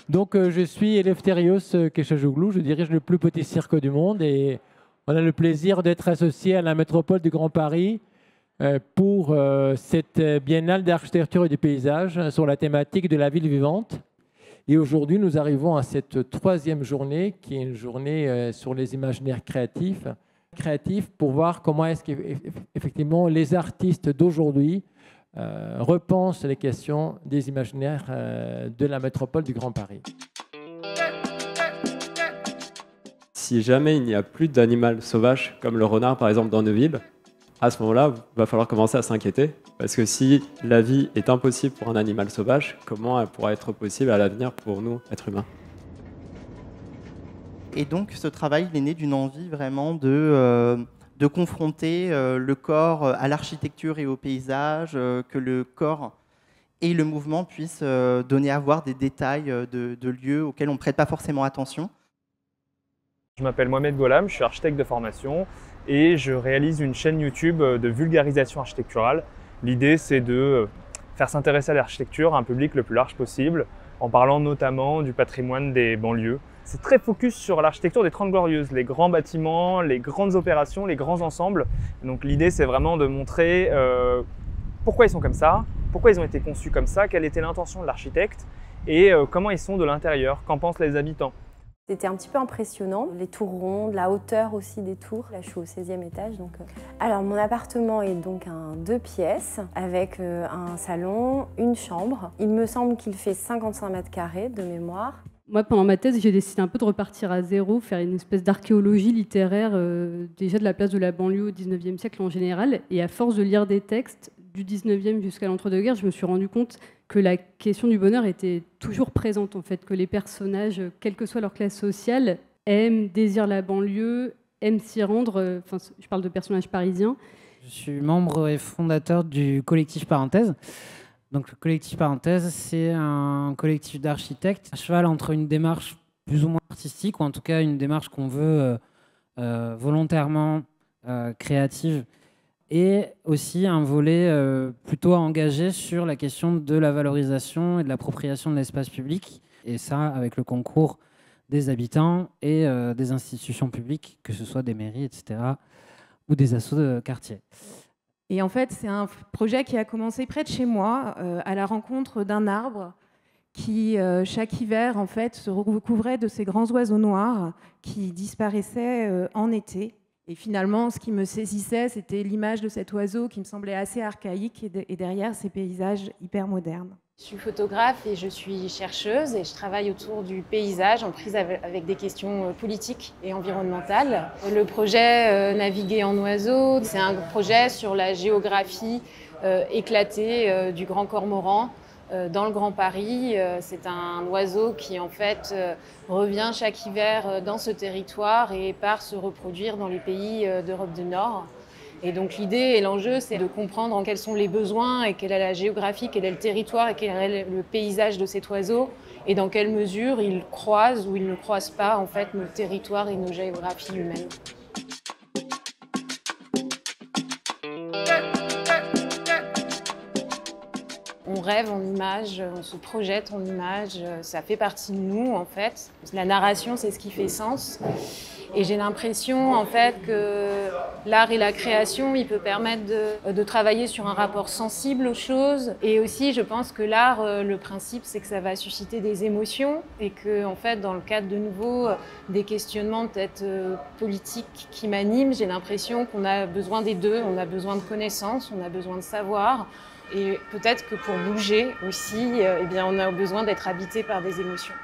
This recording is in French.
Donc, je suis Elefthérios Kechajoglou, je dirige le plus petit cirque du monde et on a le plaisir d'être associé à la métropole du Grand Paris pour cette biennale d'architecture et du paysage sur la thématique de la ville vivante. Et aujourd'hui, nous arrivons à cette troisième journée qui est une journée sur les imaginaires créatifs pour voir comment est-ce qu'effectivement les artistes d'aujourd'hui repensent les questions des imaginaires de la métropole du Grand Paris. Si jamais il n'y a plus d'animal sauvage, comme le renard par exemple dans nos villes, à ce moment-là, il va falloir commencer à s'inquiéter. Parce que si la vie est impossible pour un animal sauvage, comment elle pourra être possible à l'avenir pour nous, êtres humains? Et donc ce travail il est né d'une envie vraiment de confronter le corps à l'architecture et au paysage, que le corps et le mouvement puissent donner à voir des détails de lieux auxquels on ne prête pas forcément attention. Je m'appelle Mohamed Golam, je suis architecte de formation et je réalise une chaîne YouTube de vulgarisation architecturale. L'idée, c'est de faire s'intéresser à l'architecture à un public le plus large possible, en parlant notamment du patrimoine des banlieues. C'est très focus sur l'architecture des 30 Glorieuses, les grands bâtiments, les grandes opérations, les grands ensembles. Donc l'idée, c'est vraiment de montrer pourquoi ils sont comme ça, pourquoi ils ont été conçus comme ça, quelle était l'intention de l'architecte et comment ils sont de l'intérieur, qu'en pensent les habitants. C'était un petit peu impressionnant, les tours rondes, la hauteur aussi des tours. Là, je suis au 16e étage. Donc... Alors, mon appartement est donc un 2 pièces avec un salon, une chambre. Il me semble qu'il fait 55 mètres carrés de mémoire. Moi, pendant ma thèse, j'ai décidé un peu de repartir à zéro, faire une espèce d'archéologie littéraire déjà de la place de la banlieue au 19e siècle en général. Et à force de lire des textes du 19e jusqu'à l'entre-deux-guerres, je me suis rendu compte que la question du bonheur était toujours présente, en fait, que les personnages, quelle que soit leur classe sociale, aiment, désirent la banlieue, aiment s'y rendre. Enfin, je parle de personnages parisiens. Je suis membre et fondateur du collectif Parenthèse. Donc, le collectif Parenthèse, c'est un collectif d'architectes à cheval entre une démarche plus ou moins artistique, ou en tout cas une démarche qu'on veut volontairement créative, et aussi un volet plutôt engagé sur la question de la valorisation et de l'appropriation de l'espace public, et ça avec le concours des habitants et des institutions publiques, que ce soit des mairies, etc., ou des assos de quartier. Et en fait, c'est un projet qui a commencé près de chez moi, à la rencontre d'un arbre qui, chaque hiver, en fait, se recouvrait de ces grands oiseaux noirs qui disparaissaient en été. Et finalement, ce qui me saisissait, c'était l'image de cet oiseau qui me semblait assez archaïque et derrière ces paysages hyper modernes. Je suis photographe et je suis chercheuse et je travaille autour du paysage en prise avec des questions politiques et environnementales. Le projet Naviguer en oiseau, c'est un projet sur la géographie éclatée du Grand Cormoran dans le Grand Paris. C'est un oiseau qui en fait revient chaque hiver dans ce territoire et part se reproduire dans les pays d'Europe du Nord. Et donc l'idée et l'enjeu, c'est de comprendre quels sont les besoins et quelle est la géographie, quel est le territoire et quel est le paysage de cet oiseau et dans quelle mesure il croise ou il ne croise pas en fait nos territoires et nos géographies humaines. On rêve en images, on se projette en images, ça fait partie de nous en fait. La narration, c'est ce qui fait sens. Et j'ai l'impression en fait que l'art et la création, il peut permettre de travailler sur un rapport sensible aux choses. Et aussi, je pense que l'art, le principe, c'est que ça va susciter des émotions et que, en fait, dans le cadre de nouveau des questionnements peut-être politiques qui m'animent, j'ai l'impression qu'on a besoin des deux. On a besoin de connaissances, on a besoin de savoir. Et peut-être que pour bouger aussi, eh bien, on a besoin d'être habité par des émotions.